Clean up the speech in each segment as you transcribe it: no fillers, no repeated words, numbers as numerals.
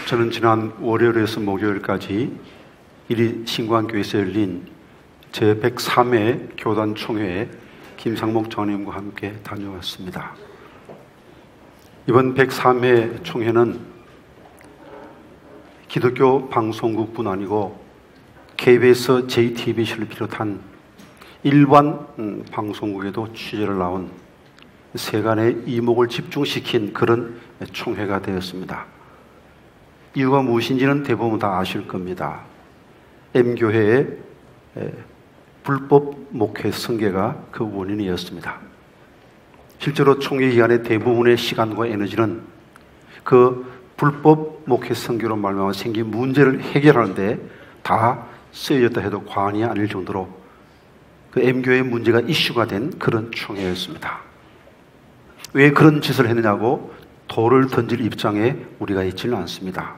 저는 지난 월요일에서 목요일까지 이리 신광교회에서 열린 제103회 교단총회에 김상목 장로님과 함께 다녀왔습니다. 이번 103회 총회는 기독교 방송국뿐 아니고 KBS, JTBC를 비롯한 일반 방송국에도 취재를 나온 세간의 이목을 집중시킨 그런 총회가 되었습니다. 이유가 무엇인지는 대부분 다 아실 겁니다. M교회의 불법 목회 승계가 그 원인이었습니다. 실제로 총회 기간의 대부분의 시간과 에너지는 그 불법 목회 승계로 말미암아 생긴 문제를 해결하는 데 다 쓰여졌다 해도 과언이 아닐 정도로 그 M교회의 문제가 이슈가 된 그런 총회였습니다. 왜 그런 짓을 했느냐고 돌을 던질 입장에 우리가 있지는 않습니다.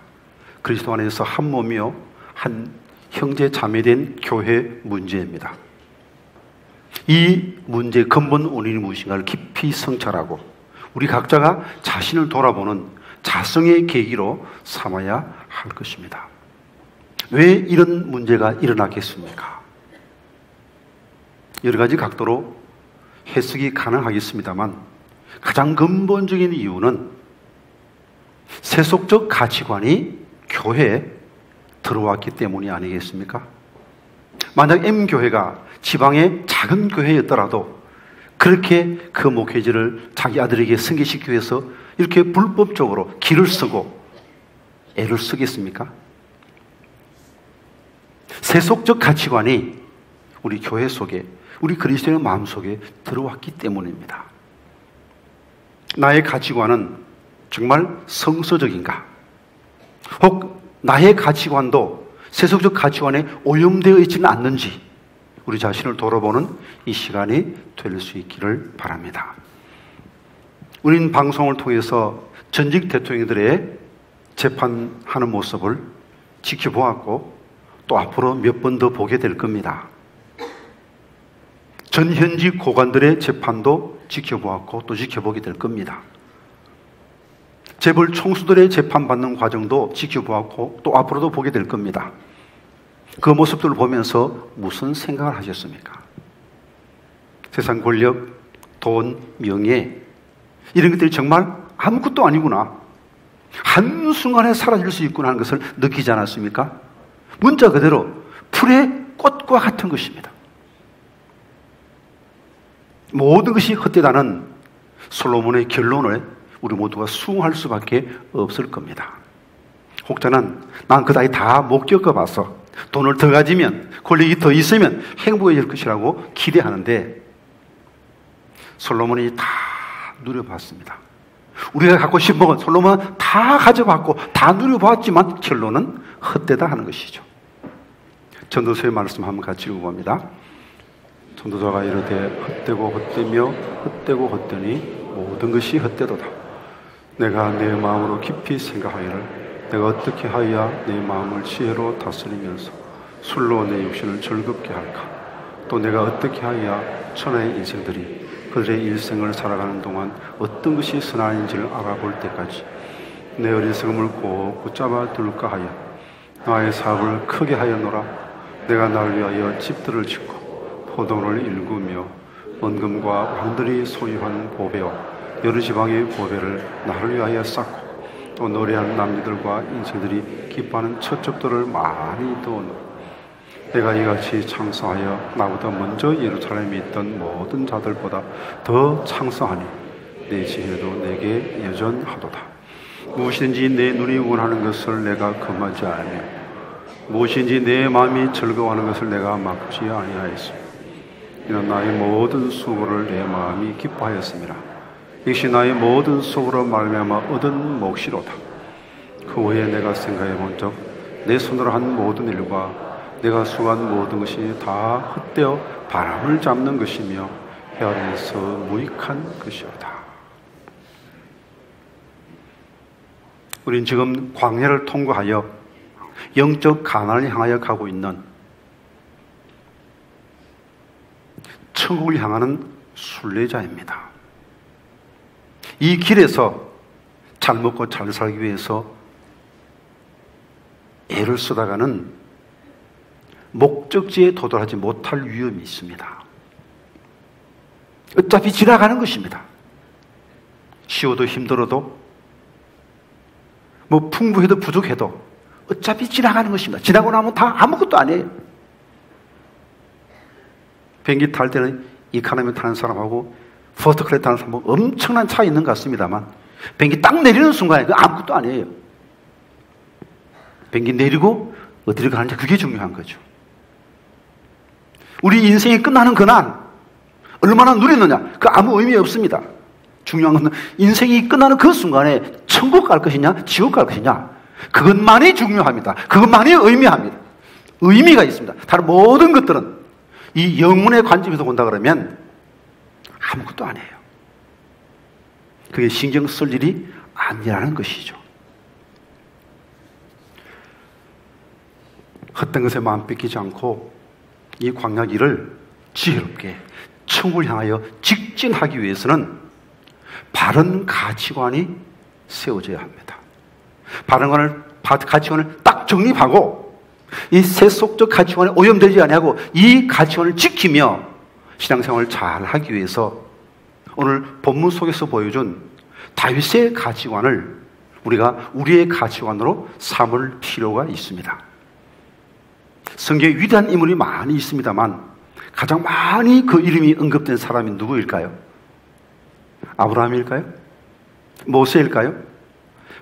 그리스도 안에서 한 몸이요 한 형제 자매된 교회 문제입니다. 이 문제의 근본 원인이 무엇인가를 깊이 성찰하고 우리 각자가 자신을 돌아보는 자성의 계기로 삼아야 할 것입니다. 왜 이런 문제가 일어났겠습니까? 여러 가지 각도로 해석이 가능하겠습니다만 가장 근본적인 이유는 세속적 가치관이 교회에 들어왔기 때문이 아니겠습니까? 만약 M교회가 지방의 작은 교회였더라도 그렇게 그 목회지를 자기 아들에게 승계시키기 위해서 이렇게 불법적으로 길을 쓰고 애를 쓰겠습니까? 세속적 가치관이 우리 교회 속에, 우리 그리스도인의 마음 속에 들어왔기 때문입니다. 나의 가치관은 정말 성서적인가? 혹 나의 가치관도 세속적 가치관에 오염되어 있지는 않는지 우리 자신을 돌아보는 이 시간이 될 수 있기를 바랍니다. 우리는 방송을 통해서 전직 대통령들의 재판하는 모습을 지켜보았고 또 앞으로 몇 번 더 보게 될 겁니다. 전현직 고관들의 재판도 지켜보았고 또 지켜보게 될 겁니다. 재벌 총수들의 재판받는 과정도 지켜보았고 또 앞으로도 보게 될 겁니다. 그 모습들을 보면서 무슨 생각을 하셨습니까? 세상 권력, 돈, 명예 이런 것들이 정말 아무것도 아니구나. 한순간에 사라질 수 있구나 하는 것을 느끼지 않았습니까? 문자 그대로 풀의 꽃과 같은 것입니다. 모든 것이 헛되다는 솔로몬의 결론을 우리 모두가 수긍할 수밖에 없을 겁니다. 혹자는 난 그 나이 다 못 겪어봐서 돈을 더 가지면 권력이 더 있으면 행복해질 것이라고 기대하는데 솔로몬이 다 누려봤습니다. 우리가 갖고 싶은 건 솔로몬은 다 가져봤고 다 누려봤지만 결론은 헛되다 하는 것이죠. 전도서의 말씀 한번 같이 읽어봅니다. 전도자가 이르되 헛되고 헛되며 헛되고 헛되니 모든 것이 헛되도다. 내가 내 마음으로 깊이 생각하기를 내가 어떻게 하여야 내 마음을 지혜로 다스리면서 술로 내 육신을 즐겁게 할까? 또 내가 어떻게 하여야 천하의 인생들이 그들의 일생을 살아가는 동안 어떤 것이 선한지를 알아볼 때까지 내 어리석음을 꼭 붙잡아 둘까 하여 나의 사업을 크게 하였노라. 내가 나를 위하여 집들을 짓고 포도를 일구며 원금과 왕들이 소유한 보배와 여러 지방의 보배를 나를 위하여 쌓고 또 노래하는 남녀들과 인생들이 기뻐하는 처첩들을 많이 두었노라. 내가 이같이 창성하여 나보다 먼저 예루살렘에 있던 모든 자들보다 더 창성하니 내 지혜도 내게 여전하도다. 무엇이든지 내 눈이 원하는 것을 내가 금하지 않으며 무엇인지 내 마음이 즐거워하는 것을 내가 막지 아니하였으며 이는 나의 모든 수고를 내 마음이 기뻐하였습니다. 역시 나의 모든 수고로 말미암아 얻은 몫이로다. 그 후에 내가 생각해 본 적 내 손으로 한 모든 일과 내가 수고한 모든 것이 다 헛되어 바람을 잡는 것이며 해 아래에서 무익한 것이로다. 우린 지금 광야를 통과하여 영적 가난을 향하여 가고 있는 천국을 향하는 순례자입니다. 이 길에서 잘 먹고 잘 살기 위해서 애를 쓰다가는 목적지에 도달하지 못할 위험이 있습니다. 어차피 지나가는 것입니다. 쉬워도 힘들어도 뭐 풍부해도 부족해도 어차피 지나가는 것입니다. 지나고 나면 다 아무것도 아니에요. 비행기 탈 때는 이코노미 타는 사람하고 퍼스트 클래스 타는 사람하고 엄청난 차이 있는 것 같습니다만 비행기 딱 내리는 순간에 그 아무것도 아니에요. 비행기 내리고 어디로 가는지 그게 중요한 거죠. 우리 인생이 끝나는 그날 얼마나 누리느냐 그 아무 의미 없습니다. 중요한 건 인생이 끝나는 그 순간에 천국 갈 것이냐 지옥 갈 것이냐 그것만이 중요합니다. 그것만이 의미합니다. 의미가 있습니다. 다른 모든 것들은 이 영혼의 관점에서 본다 그러면 아무것도 아니에요. 그게 신경 쓸 일이 아니라는 것이죠. 헛된 것에 마음 뺏기지 않고 이 광야 길을 지혜롭게 천국을 향하여 직진하기 위해서는 바른 가치관이 세워져야 합니다. 바른 가치관을 딱 정립하고 이 세속적 가치관에 오염되지 아니하고 이 가치관을 지키며 신앙생활을 잘 하기 위해서 오늘 본문 속에서 보여준 다윗의 가치관을 우리가 우리의 가치관으로 삼을 필요가 있습니다. 성경에 위대한 인물이 많이 있습니다만 가장 많이 그 이름이 언급된 사람이 누구일까요? 아브라함일까요? 모세일까요?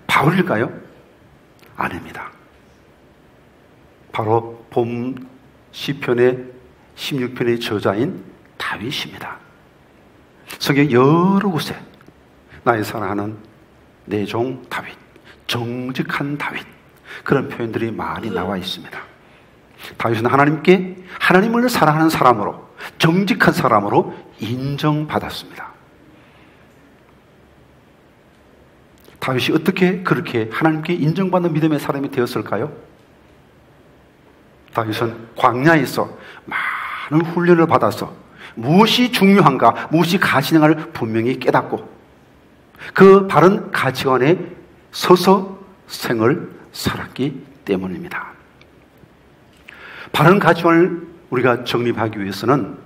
바울일까요? 아닙니다. 바로 본 시편의 16편의 저자인 다윗입니다. 성경 여러 곳에 나의 사랑하는 내 종 다윗, 정직한 다윗 그런 표현들이 많이 나와 있습니다. 다윗은 하나님을 사랑하는 사람으로 정직한 사람으로 인정받았습니다. 다윗이 어떻게 그렇게 하나님께 인정받는 믿음의 사람이 되었을까요? 다윗은 광야에서 많은 훈련을 받아서 무엇이 중요한가, 무엇이 가치인가를 분명히 깨닫고 그 바른 가치관에 서서 생을 살았기 때문입니다. 바른 가치관을 우리가 정립하기 위해서는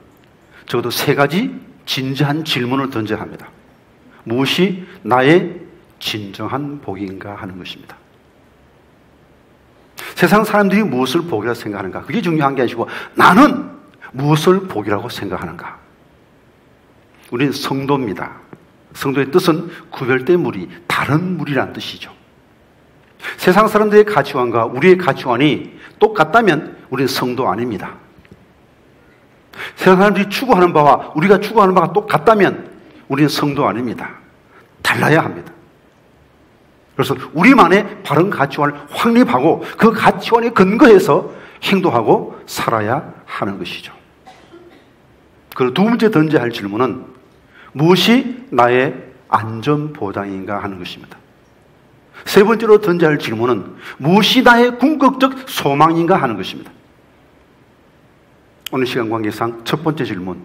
적어도 3가지 진지한 질문을 던져야 합니다. 무엇이 나의 진정한 복인가 하는 것입니다. 세상 사람들이 무엇을 복이라고 생각하는가? 그게 중요한 게 아니고 나는 무엇을 복이라고 생각하는가? 우리는 성도입니다. 성도의 뜻은 구별된 무리, 다른 무리라는 뜻이죠. 세상 사람들의 가치관과 우리의 가치관이 똑같다면 우리는 성도 아닙니다. 세상 사람들이 추구하는 바와 우리가 추구하는 바가 똑같다면 우리는 성도 아닙니다. 달라야 합니다. 그래서 우리만의 바른 가치관을 확립하고 그 가치관에 근거해서 행동하고 살아야 하는 것이죠. 그리고 2번째 던져야 할 질문은 무엇이 나의 안전보장인가 하는 것입니다. 3번째로 던져야 할 질문은 무엇이 나의 궁극적 소망인가 하는 것입니다. 오늘 시간 관계상 첫 번째 질문,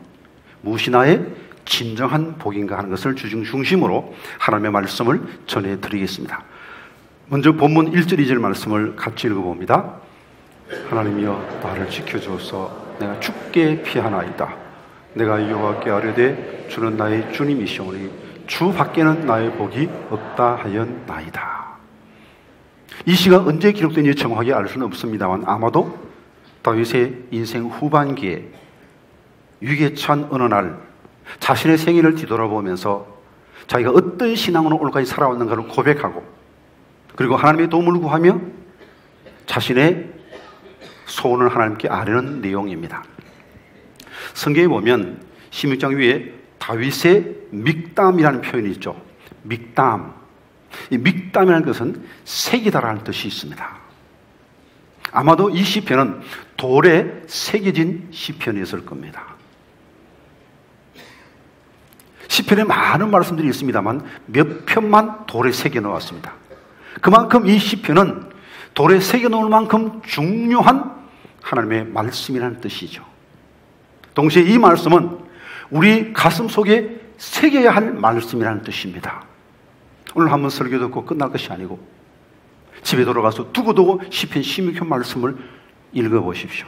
무엇이 나의 진정한 복인가 하는 것을 중심으로 하나님의 말씀을 전해드리겠습니다. 먼저 본문 1절 2절 말씀을 같이 읽어봅니다. 하나님이여 나를 지켜주어서 내가 죽게 피하나이다. 내가 여호와께 아뢰되 주는 나의 주님이시오니 주 밖에는 나의 복이 없다 하였나이다. 이 시가 언제 기록된지 정확하게 알 수는 없습니다만 아마도 다윗의 인생 후반기에 위기에 처한 어느 날 자신의 생일을 뒤돌아보면서 자기가 어떤 신앙으로 오늘까지 살아왔는가를 고백하고 그리고 하나님의 도움을 구하며 자신의 소원을 하나님께 아뢰는 내용입니다. 성경에 보면 16장 위에 다윗의 믹담이라는 표현이 있죠. 믹담. 이 믹담이라는 것은 새기다라는 뜻이 있습니다. 아마도 이 시편은 돌에 새겨진 시편이었을 겁니다. 시편에 많은 말씀들이 있습니다만 몇 편만 돌에 새겨 놓았습니다. 그만큼 이 시편은 돌에 새겨 놓을 만큼 중요한 하나님의 말씀이라는 뜻이죠. 동시에 이 말씀은 우리 가슴 속에 새겨야 할 말씀이라는 뜻입니다. 오늘 한번 설교 듣고 끝날 것이 아니고 집에 돌아가서 두고두고 시편 16편 말씀을 읽어보십시오.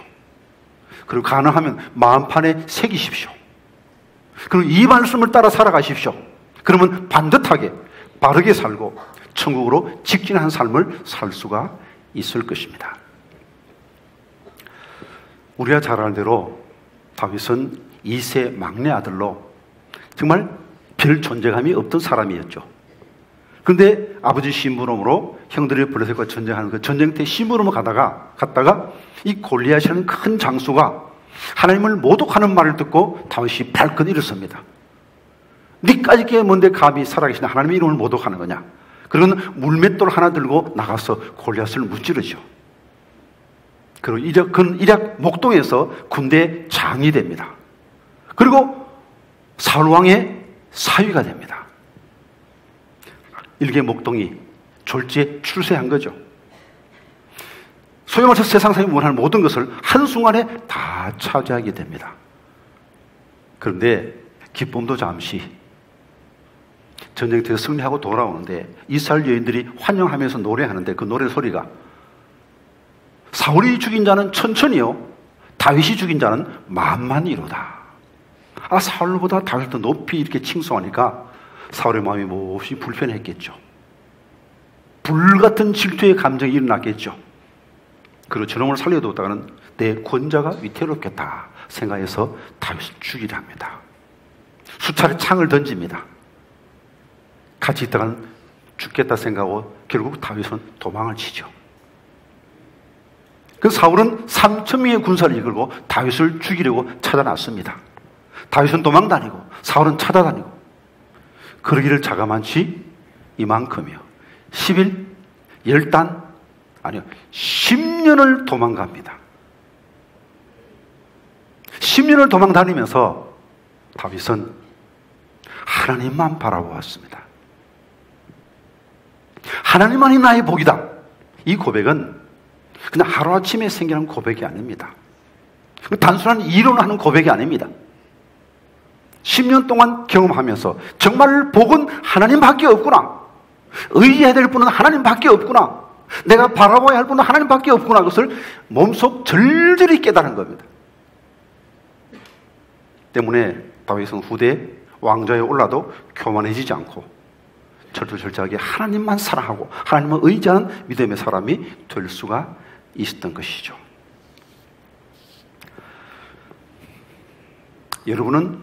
그리고 가능하면 마음판에 새기십시오. 그리고 이 말씀을 따라 살아가십시오. 그러면 반듯하게 바르게 살고 천국으로 직진한 삶을 살 수가 있을 것입니다. 우리가 잘 아는 대로 다윗은 2세 막내 아들로 정말 별 존재감이 없던 사람이었죠. 그런데 아버지 심부름으로 형들이 블레셋과 전쟁하는 그 전쟁터에 심부름을 갔다가 이 골리앗이라는 큰 장수가 하나님을 모독하는 말을 듣고 다윗이 발끈 일어섭니다. 니까지 게 뭔데 감히 살아계신 하나님의 이름을 모독하는 거냐. 그러고는 물맷돌 하나 들고 나가서 골리앗을 무찌르죠. 그리고 그는 이략 목동에서 군대 장이 됩니다. 그리고 사울 왕의 사위가 됩니다. 일개 목동이 졸지에 출세한 거죠. 소위 말해서 세상 사람이 원하는 모든 것을 한순간에 다 차지하게 됩니다. 그런데 기쁨도 잠시. 전쟁터에서 승리하고 돌아오는데 이스라엘 여인들이 환영하면서 노래하는데 그 노래 소리가 사울이 죽인 자는 천천히요, 다윗이 죽인 자는 만만이로다. 사울보다 다윗을 더 높이 이렇게 칭송하니까 사울의 마음이 몹시 불편했겠죠. 불같은 질투의 감정이 일어났겠죠. 그리고 저놈을 살려두었다가는 내 권자가 위태롭겠다 생각해서 다윗을 죽이려 합니다. 수차례 창을 던집니다. 같이 있다가는 죽겠다 생각하고 결국 다윗은 도망을 치죠. 그 사울은 3,000명의 군사를 이끌고 다윗을 죽이려고 찾아났습니다. 다윗은 도망다니고 사울은 찾아다니고 그러기를 자그만치 이만큼이요. 10일, 10단, 아니요 10년을 도망갑니다. 10년을 도망다니면서 다윗은 하나님만 바라보았습니다. 하나님만이 나의 복이다. 이 고백은 그냥 하루아침에 생기는 고백이 아닙니다. 단순한 이론하는 고백이 아닙니다. 10년 동안 경험하면서 정말 복은 하나님밖에 없구나. 의지해야 될 분은 하나님밖에 없구나. 내가 바라봐야 할 분은 하나님밖에 없구나. 그것을 몸속 절절히 깨달은 겁니다. 때문에 다윗은 후대 왕좌에 올라도 교만해지지 않고 철두철저하게 하나님만 사랑하고 하나님만 의지하는 믿음의 사람이 될 수가 있었던 것이죠. 여러분은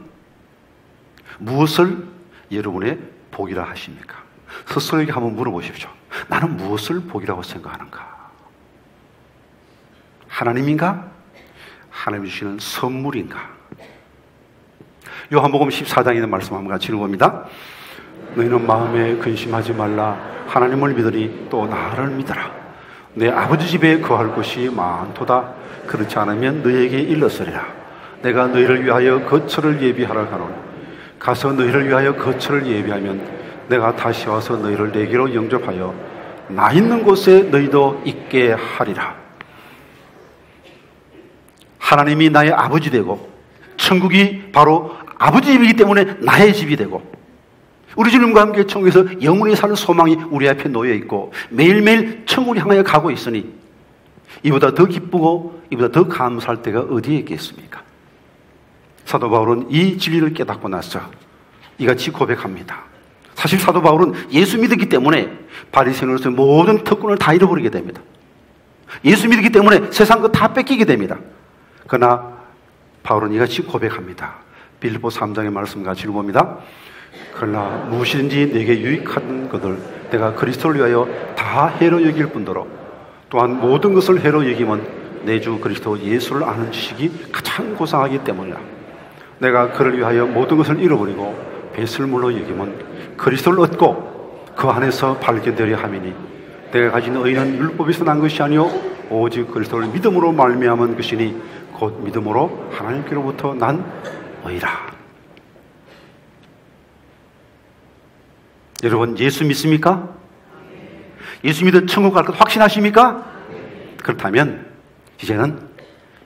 무엇을 여러분의 복이라 하십니까? 스스로에게 한번 물어보십시오. 나는 무엇을 복이라고 생각하는가? 하나님인가? 하나님이 주시는 선물인가? 요한복음 14장에 있는 말씀 한번 같이 읽어봅니다. 너희는 마음에 근심하지 말라. 하나님을 믿으니 또 나를 믿어라. 내 아버지 집에 거할 곳이 많도다. 그렇지 않으면 너희에게 일렀으리라. 내가 너희를 위하여 거처를 예비하라 하노니 가서 너희를 위하여 거처를 예비하면 내가 다시 와서 너희를 내게로 영접하여 나 있는 곳에 너희도 있게 하리라. 하나님이 나의 아버지 되고 천국이 바로 아버지 집이기 때문에 나의 집이 되고 우리 주님과 함께 천국에서 영원히 사는 소망이 우리 앞에 놓여 있고 매일매일 천국을 향하여 가고 있으니 이보다 더 기쁘고 이보다 더 감사할 때가 어디에 있겠습니까? 사도 바울은 이 진리를 깨닫고 나서 이같이 고백합니다. 사실 사도 바울은 예수 믿었기 때문에 바리새인으로서 모든 특권을 다 잃어버리게 됩니다. 예수 믿었기 때문에 세상 거 다 뺏기게 됩니다. 그러나 바울은 이같이 고백합니다. 빌립보 3장의 말씀 같이 읽어봅니다. 그러나 무엇이든지 내게 유익한 것을 내가 그리스도를 위하여 다 해로 여길 뿐더러 또한 모든 것을 해로 여기면 내 주 그리스도 예수를 아는 지식이 가장 고상하기 때문이라. 내가 그를 위하여 모든 것을 잃어버리고 배설물로 여기면 그리스도를 얻고 그 안에서 발견되려 함이니 내가 가진 의는 율법에서 난 것이 아니요 오직 그리스도를 믿음으로 말미암은 것이니 곧 믿음으로 하나님께로부터 난 의라. 여러분 예수 믿습니까? 예수 믿어 천국 갈 것 확신하십니까? 그렇다면 이제는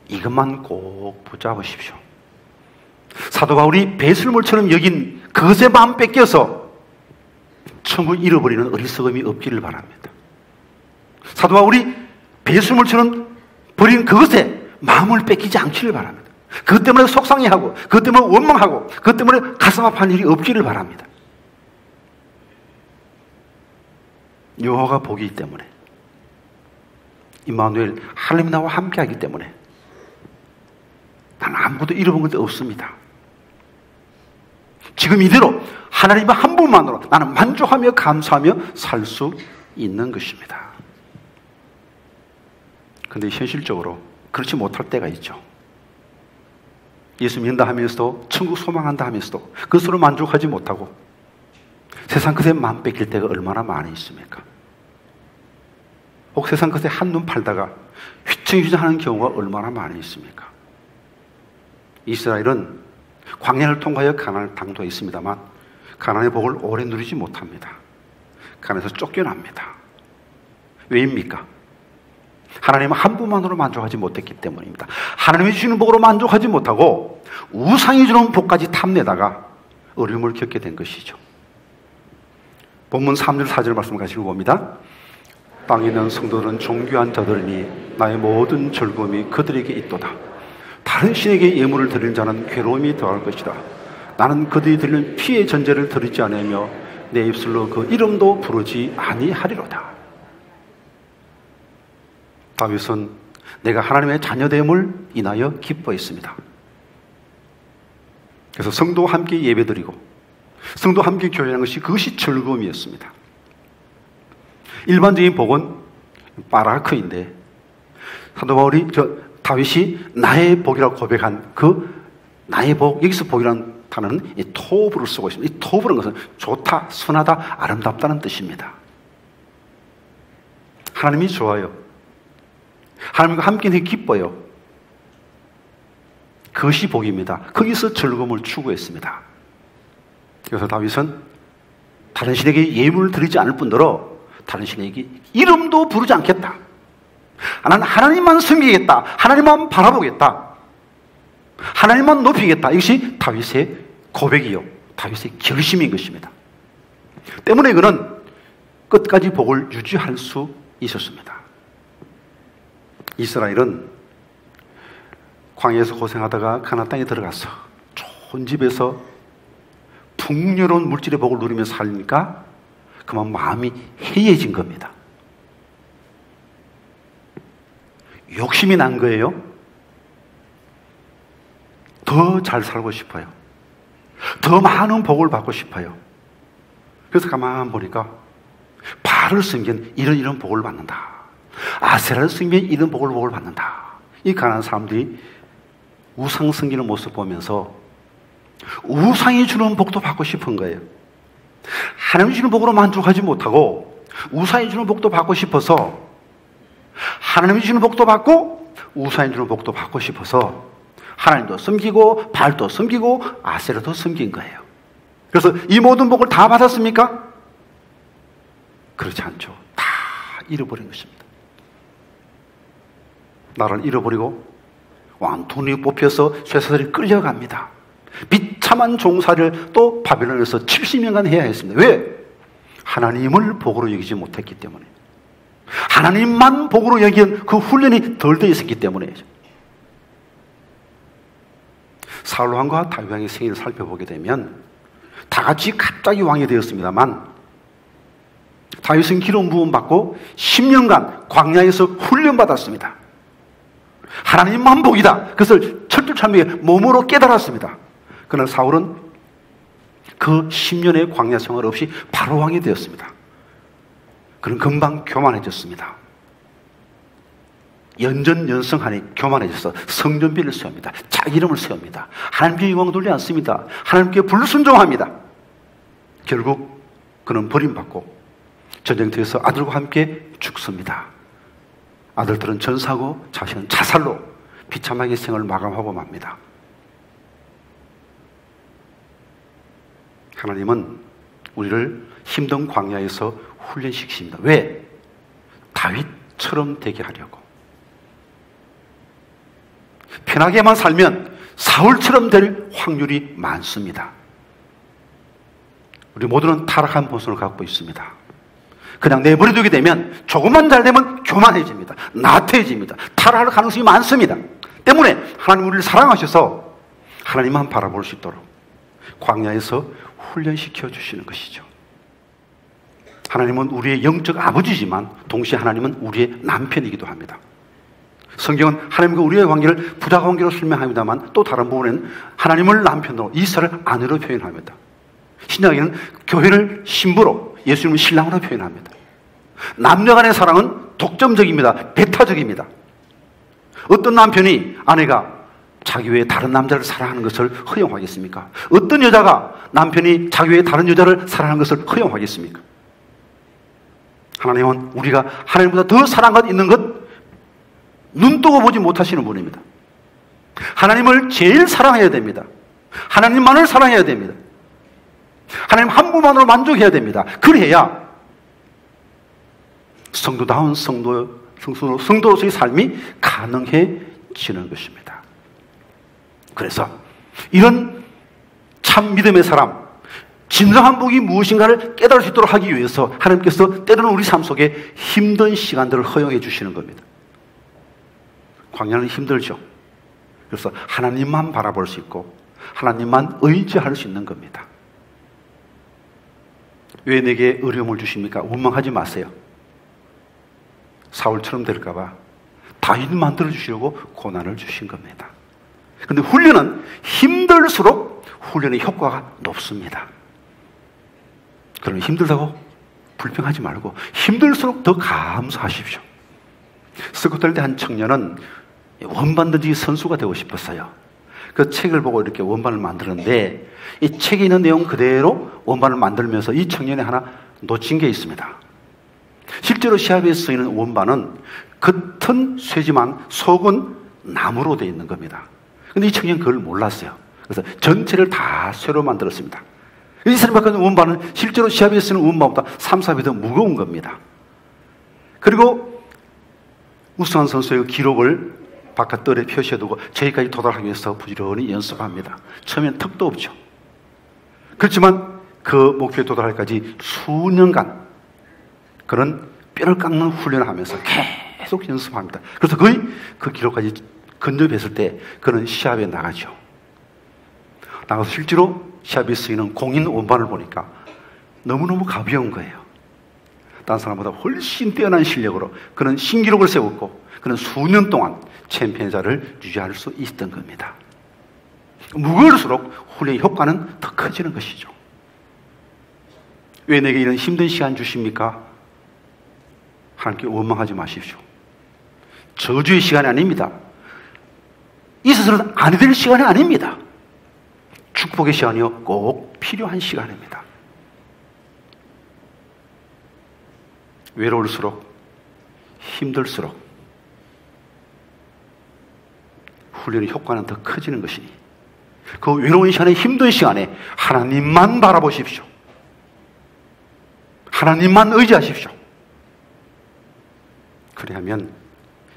이것만 꼭 붙잡으십시오. 사도 바울이 배설물처럼 여긴 그것에 마음 뺏겨서 천국을 잃어버리는 어리석음이 없기를 바랍니다. 사도 바울이 배설물처럼 버린 그것에 마음을 뺏기지 않기를 바랍니다. 그것 때문에 속상해하고 그것 때문에 원망하고 그것 때문에 가슴 아파하는 일이 없기를 바랍니다. 여호와가 보기 때문에, 임마누엘 하나님이 나와 함께하기 때문에 나는 아무것도 잃어본 것도 없습니다. 지금 이대로 하나님의 한 분만으로 나는 만족하며 감사하며 살 수 있는 것입니다. 그런데 현실적으로 그렇지 못할 때가 있죠. 예수 믿는다 하면서도 천국 소망한다 하면서도 그것으로 만족하지 못하고 세상 것에 마음 뺏길 때가 얼마나 많이 있습니까? 혹 세상 것에 한눈 팔다가 휘청휘청하는 경우가 얼마나 많이 있습니까? 이스라엘은 광야를 통과하여 가나안을 당도했습니다만 가나안의 복을 오래 누리지 못합니다. 가나안에서 쫓겨납니다. 왜입니까? 하나님은 한 분만으로 만족하지 못했기 때문입니다. 하나님이 주시는 복으로 만족하지 못하고 우상이 주는 복까지 탐내다가 어려움을 겪게 된 것이죠. 본문 3절 4절 말씀 가지고 봅니다. 땅에 있는 성도들은 존귀한 자들이니 나의 모든 즐거움이 그들에게 있도다. 다른 신에게 예물을 드리는 자는 괴로움이 더할 것이다. 나는 그들이 드리는 피의 전제를 드리지 않으며 내 입술로 그 이름도 부르지 아니하리로다. 다윗은 내가 하나님의 자녀됨을 인하여 기뻐했습니다. 그래서 성도와 함께 예배드리고 성도와 함께 교회하는 것이 그것이 즐거움이었습니다. 일반적인 복은 바라크인데 사도 바울이 다윗이 나의 복이라고 고백한 그 나의 복, 여기서 복이라는 단어는 이 토브를 쓰고 있습니다. 이 토브라는 것은 좋다, 선하다, 아름답다는 뜻입니다. 하나님이 좋아요. 하나님과 함께 기뻐요. 그것이 복입니다. 거기서 즐거움을 추구했습니다. 그래서 다윗은 다른 신에게 예물을 드리지 않을 뿐더러 다른 신에게 이름도 부르지 않겠다. 나는 하나님만 섬기겠다. 하나님만 바라보겠다. 하나님만 높이겠다. 이것이 다윗의 고백이요, 다윗의 결심인 것입니다. 때문에 그는 끝까지 복을 유지할 수 있었습니다. 이스라엘은 광야에서 고생하다가 가나안 땅에 들어가서 좋은 집에서 풍요로운 물질의 복을 누리며 살니까 그만 마음이 해이해진 겁니다. 욕심이 난 거예요. 더 잘 살고 싶어요. 더 많은 복을 받고 싶어요. 그래서 가만 보니까 바알을 섬기면 이런 복을 받는다. 아세라를 섬기면 이런 복을 받는다. 이 가난한 사람들이 우상 섬기는 모습 보면서 우상이 주는 복도 받고 싶은 거예요. 하나님이 주는 복으로 만족하지 못하고 우상이 주는 복도 받고 싶어서, 하나님이 주는 복도 받고 우상이 주는 복도 받고 싶어서 하나님도 섬기고 바알도 섬기고 아세라도 섬긴 거예요. 그래서 이 모든 복을 다 받았습니까? 그렇지 않죠. 다 잃어버린 것입니다. 나를 잃어버리고 왕눈이 뽑혀서 쇠사슬이 끌려갑니다. 비참한 종살이를 또 바벨론에서 70년간 해야 했습니다. 왜? 하나님을 복으로 여기지 못했기 때문에, 하나님만 복으로 여긴 그 훈련이 덜 되어 있었기 때문이죠. 사울 왕과 다윗 왕의 생애를 살펴보게 되면 다 같이 갑자기 왕이 되었습니다만 다윗은 기름 부음 받고 10년간 광야에서 훈련받았습니다. 하나님만 복이다. 그것을 철두철미하게 몸으로 깨달았습니다. 그러나 사울은 그 10년의 광야 생활 없이 바로 왕이 되었습니다. 그는 금방 교만해졌습니다. 연전연승하니 교만해져서 성전비를 세웁니다. 자기 이름을 세웁니다. 하나님께 영광 돌리지 않습니다. 하나님께 불순종합니다. 결국 그는 버림받고 전쟁터에서 아들과 함께 죽습니다. 아들들은 전사하고 자신은 자살로 비참하게 생을 마감하고 맙니다. 하나님은 우리를 힘든 광야에서 훈련시키십니다. 왜? 다윗처럼 되게 하려고. 편하게만 살면 사울처럼 될 확률이 많습니다. 우리 모두는 타락한 본성을 갖고 있습니다. 그냥 내버려두게 되면 조금만 잘 되면 교만해집니다. 나태해집니다. 타락할 가능성이 많습니다. 때문에 하나님 우리를 사랑하셔서 하나님만 바라볼 수 있도록 광야에서 훈련시켜 주시는 것이죠. 하나님은 우리의 영적 아버지지만 동시에 하나님은 우리의 남편이기도 합니다. 성경은 하나님과 우리의 관계를 부자 관계로 설명합니다만 또 다른 부분에는 하나님을 남편으로 이스라엘을 아내로 표현합니다. 신약에는 교회를 신부로 예수님을 신랑으로 표현합니다. 남녀 간의 사랑은 독점적입니다. 배타적입니다. 어떤 남편이 아내가 자기 외에 다른 남자를 사랑하는 것을 허용하겠습니까? 어떤 여자가 남편이 자기 외에 다른 여자를 사랑하는 것을 허용하겠습니까? 하나님은 우리가 하나님보다 더 사랑가 있는 것 눈 뜨고 보지 못하시는 분입니다. 하나님을 제일 사랑해야 됩니다. 하나님만을 사랑해야 됩니다. 하나님 한 분만으로 만족해야 됩니다. 그래야 성도다운 성도로서의 삶이 가능해지는 것입니다. 그래서 이런 참 믿음의 사람, 진정한 복이 무엇인가를 깨달을 수 있도록 하기 위해서 하나님께서 때로는 우리 삶 속에 힘든 시간들을 허용해 주시는 겁니다. 광야는 힘들죠. 그래서 하나님만 바라볼 수 있고 하나님만 의지할 수 있는 겁니다. 왜 내게 어려움을 주십니까? 원망하지 마세요. 사울처럼 될까봐 다윗 만들어 주시려고 고난을 주신 겁니다. 그런데 훈련은 힘들수록 훈련의 효과가 높습니다. 그러면 힘들다고 불평하지 말고 힘들수록 더 감사하십시오. 스코틀랜드 한 청년은 원반 던지기 선수가 되고 싶었어요. 그 책을 보고 이렇게 원반을 만드는데 이 책에 있는 내용 그대로 원반을 만들면서 이 청년이 하나 놓친 게 있습니다. 실제로 시합에 쓰이는 원반은 겉은 쇠지만 속은 나무로 되어 있는 겁니다. 그런데 이 청년은 그걸 몰랐어요. 그래서 전체를 다 쇠로 만들었습니다. 이 사람이 갖고 있는 원반은 실제로 시합에 쓰는 원반보다 3, 4배 더 무거운 겁니다. 그리고 우승한 선수의 기록을 바깥뜰에 표시해두고 저기까지 도달하기 위해서 부지런히 연습합니다. 처음엔 턱도 없죠. 그렇지만 그 목표에 도달하기까지 수년간 그런 뼈를 깎는 훈련을 하면서 계속 연습합니다. 그래서 거의 그 기록까지 근접했을 때 그는 시합에 나가죠. 나가서 실제로 시합에 쓰이는 공인 원반을 보니까 너무너무 가벼운 거예요. 다른 사람보다 훨씬 뛰어난 실력으로 그는 신기록을 세웠고 그는 수년 동안 챔피언자를 유지할 수 있었던 겁니다. 무거울수록 훈련의 효과는 더 커지는 것이죠. 왜 내게 이런 힘든 시간 주십니까? 하나님께 원망하지 마십시오. 저주의 시간이 아닙니다. 있어서는 안 될 시간이 아닙니다. 축복의 시간이요 꼭 필요한 시간입니다. 외로울수록 힘들수록 훈련의 효과는 더 커지는 것이니 그 외로운 시간에 힘든 시간에 하나님만 바라보십시오. 하나님만 의지하십시오. 그래야면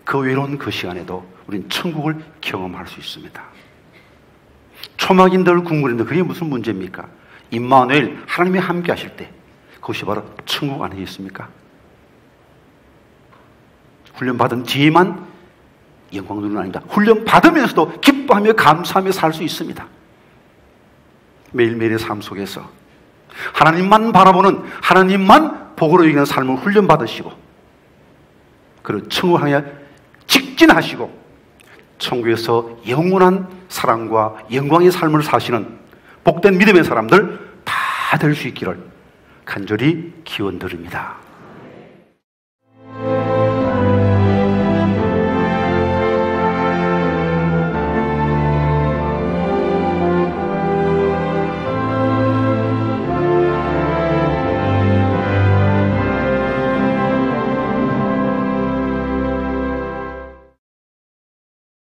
그 외로운 그 시간에도 우리는 천국을 경험할 수 있습니다. 초막인들 궁궐인들 그게 무슨 문제입니까? 임마누엘 하나님이 함께 하실 때 그것이 바로 천국 아니겠습니까? 훈련받은 뒤에만 영광 누리는 아닙니다. 훈련 받으면서도 기뻐하며 감사하며 살 수 있습니다. 매일매일의 삶 속에서 하나님만 바라보는 하나님만 복으로 여기는 삶을 훈련 받으시고 그리고 천국을 향해 직진하시고 천국에서 영원한 사랑과 영광의 삶을 사시는 복된 믿음의 사람들 다 될 수 있기를 간절히 기원드립니다.